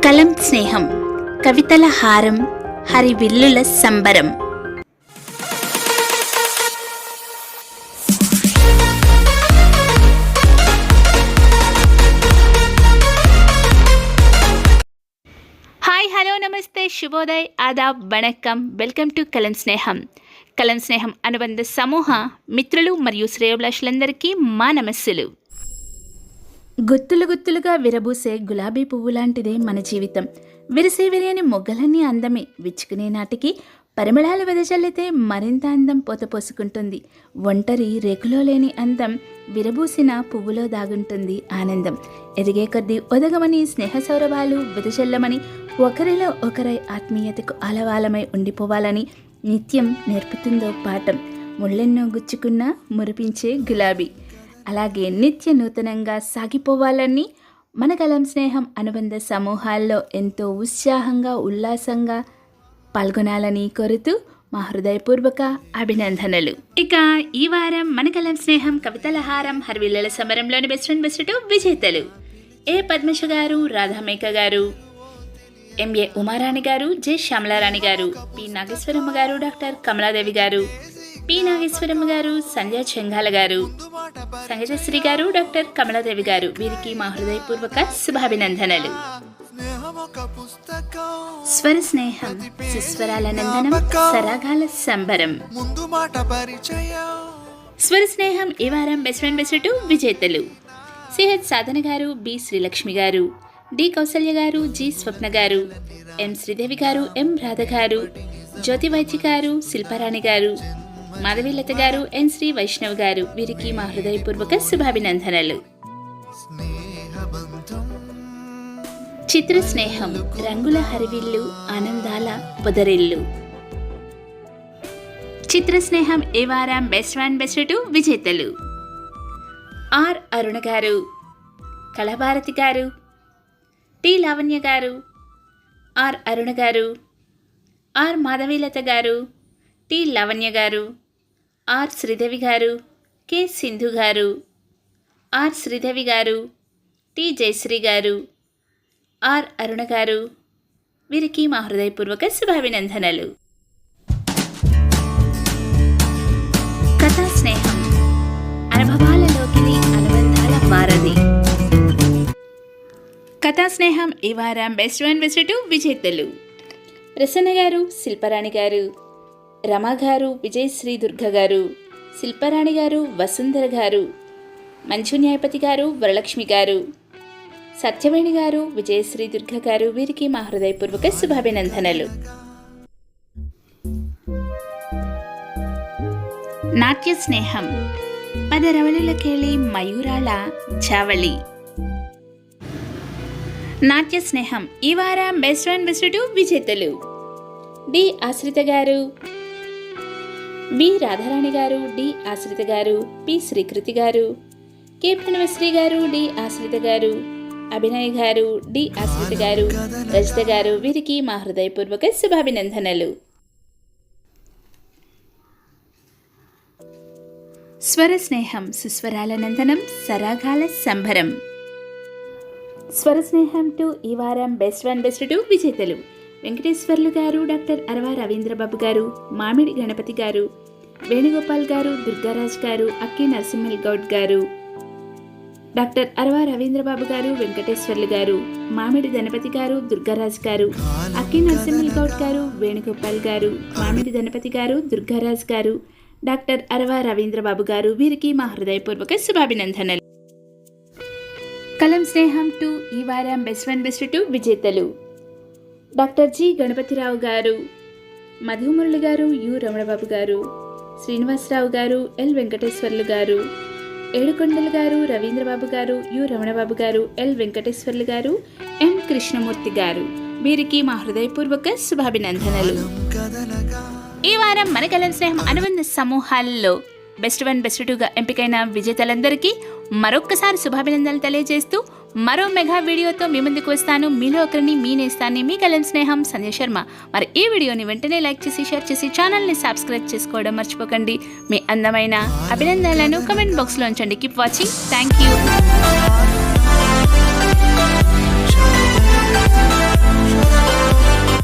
కలం స్నేహం కవితల హారం హరివిల్లుల సంబరం. హాయ్, హలో, నమస్తే, శుభోదయ్, ఆదాబ్, వణక్కం. వెల్కమ్ టు కలం స్నేహం. కలం స్నేహం అనుబంధ సమూహ మిత్రులు మరియు శ్రేయోభిలాషులందరికీ మా నమస్సులు. గుత్తులు గుత్తులుగా విరబూసే గులాబీ పువ్వు లాంటిదే మన జీవితం. విరిసే విరియని మొగ్గలన్నీ అందమే. విచ్చుకునే నాటికి పరిమళాలు వెదజల్లితే మరింత అందం పోతపోసుకుంటుంది. ఒంటరి రేకులో లేని అందం విరబూసిన పువ్వులో దాగుంటుంది ఆనందం. ఎదిగే కొద్దీ ఒదగమని స్నేహ సౌరభాలు వెదజల్లమని ఒకరిలో ఒకరై ఆత్మీయతకు ఆలవాలమై ఉండిపోవాలని నిత్యం నేర్పుతుందో పాఠం. ముళ్ళెన్నో గుచ్చుకున్నా మురిపించే గులాబీ. అలాగే నిత్య నూతనంగా సాగిపోవాలని మన కలం స్నేహం అనుబంధ సమూహాల్లో ఎంతో ఉత్సాహంగా ఉల్లాసంగా పాల్గొనాలని కోరుతూ మా హృదయపూర్వక అభినందనలు. ఇక ఈ వారం మన కలం స్నేహం కవితల హారం హరివిల్లుల సమరంలోని బెస్ట్ అండ్ బెస్ట్ 2 విజేతలు ఏ పద్మశ గారు, రాధామేక గారు, ఎంఏ ఉమారాణి గారు, జె శ్యామలారాణి గారు, పి నాగేశ్వరమ్మ గారు, డాక్టర్ కమలాదేవి గారు, పి నాగేశ్వరమ్మ గారు, సంధ్యా చెంగాల గారు, సంగీతశ్రీ గారు, డాక్టర్ కమలాదేవి గారు. వీరికి మా హృదయపూర్వక శుభాభినందనలు. స్వర స్నేహం సుస్వరాల నందనం సరాగాల సంబరం. స్వర స్నేహం ఈ వారం బెస్ట్ ఫ్రెండ్ బెస్ట్ 2 విజేతలు సిహెచ్ సాధన గారు, బి శ్రీలక్ష్మి గారు, డి కౌసల్య గారు, జి స్వప్న గారు, ఎం శ్రీదేవి గారు, ఎం రాధ గారు, జ్యోతి వైద్య గారు, శిల్పారాణి గారు, మాధవీలత గారు, ఎన్ శ్రీ వైష్ణవ్ గారు. వీరికి మా హృదయపూర్వక శుభాభినందనలు. చిత్ర స్నేహం రంగుల హరివిల్లు ఆనందాల పొదరిల్లు. చిత్ర స్నేహం ఏ వారం బెస్ట్ వన్ బెస్ట్ 2 విజేతలు ఆర్ అరుణ గారు, కళాభారతి గారు, టి లావణ్య గారు, ఆర్ అరుణ గారు, ఆర్ మాధవీలత గారు, టి లావణ్య గారు, ఆర్ శ్రీదేవి గారు, కె సింధు గారు, ఆర్ శ్రీదేవి గారు, టి జయశ్రీ గారు, ఆర్ అరుణ గారు. వీరికి మా హృదయపూర్వక శుభాభినందనలు. కథా స్నేహం అనుభవాలలోకి అనుబంధాల వారధి. కథా స్నేహం ఈ వారం బెస్ట్ వన్ బెస్ట్ 2 విజేతలు ప్రసన్న గారు, శిల్పారాణి గారు, రమ గారు, విజయశ్రీ దుర్గ గారు, శిల్పారాణి గారు, వసుంధర గారు, మంచు న్యాయపతి గారు, వరలక్ష్మి గారు, సత్యవేణి గారు, విజయశ్రీ దుర్గ గారు. వీరికి మా హృదయపూర్వక శుభాభినందనలు. నాట్య స్నేహం పదరవళులకేళి మయూరాల చావళి. నాట్య స్నేహం ఈ వారం బెస్ట్ వన్ బెస్ట్ 2 విజేతలు డి ఆశ్రిత గారు, బి రాధారాణి గారు, డి ఆశ్రిత గారు, పి శ్రీకృతి గారు, కె ప్రణవశ్రీ గారు, డి ఆశ్రిత గారు, అభినయ్ గారు, డి ఆశ్రిత గారు, రజిత గారు. వీరికి మా హృదయపూర్వక శుభాభినందనలు. స్వర స్నేహం సుస్వరాల నందనం సరాగాల సంభరం. స్వర స్నేహం 2 ఈ వారం బెస్ట్ వన్ బెస్ట్ 2 విజేతలు వెంకటేశ్వర్లు గారు, డాక్టర్ అరవ రవీంద్రబాబు గారు, మామిడి గణపతి గారు, వేణుగోపాల్ గారు, దుర్గారాజ్ గారు, అక్కి నరసింహల్ గౌడ్ గారు, డాక్టర్ అరవ రవీంద్రబాబు గారు, వెంకటేశ్వర్లు గారు, మామిడి గణపతి గారు, దుర్గారాజ్ గారు, అక్కి నరసింహల్ గౌడ్ గారు, వేణుగోపాల్ గారు, మామిడి గణపతి గారు, దుర్గారాజ్ గారు, డాక్టర్ అరవ రవీంద్రబాబు గారు. వీరికి మా హృదయపూర్వక శుభాభినందనలు. కలం స్నేహం 2 ఈ వారం బెస్ట్ వన్ బెస్ట్ 2 విజేతలు డాక్టర్ జి గణపతిరావు గారు, మధుమురళి గారు, యు రమణబాబు గారు, శ్రీనివాసరావు గారు, ఎల్ వెంకటేశ్వర్లు గారు, ఏడుకొండలు గారు, రవీంద్రబాబు గారు, యు రమణబాబు గారు, ఎల్ వెంకటేశ్వర్లు గారు, ఎం కృష్ణమూర్తి గారు. వీరికి మా హృదయపూర్వక శుభాభినందనలు. ఈ వారం మన కలం స్నేహం అనుబంధ సమూహాల్లో బెస్ట్ వన్ బెస్ట్ 2గా ఎంపికైన విజేతలందరికీ మరొక్కసారి శుభాభినందనలు తెలియజేస్తూ మరో మెగా వీడియోతో మీ ముందుకు వస్తాను. మీలో ఒకరిని మీ నేస్తాన్ని మీ కళ్యాణ్ స్నేహం సంధ్య శర్మ. మరి ఈ వీడియోని వెంటనే లైక్ చేసి షేర్ చేసి ఛానల్ని సబ్స్క్రైబ్ చేసుకోవడం మర్చిపోకండి. మీ అందమైన అభినందనలను కమెంట్ బాక్స్లో ఉంచండి. Keep watching. Thank you.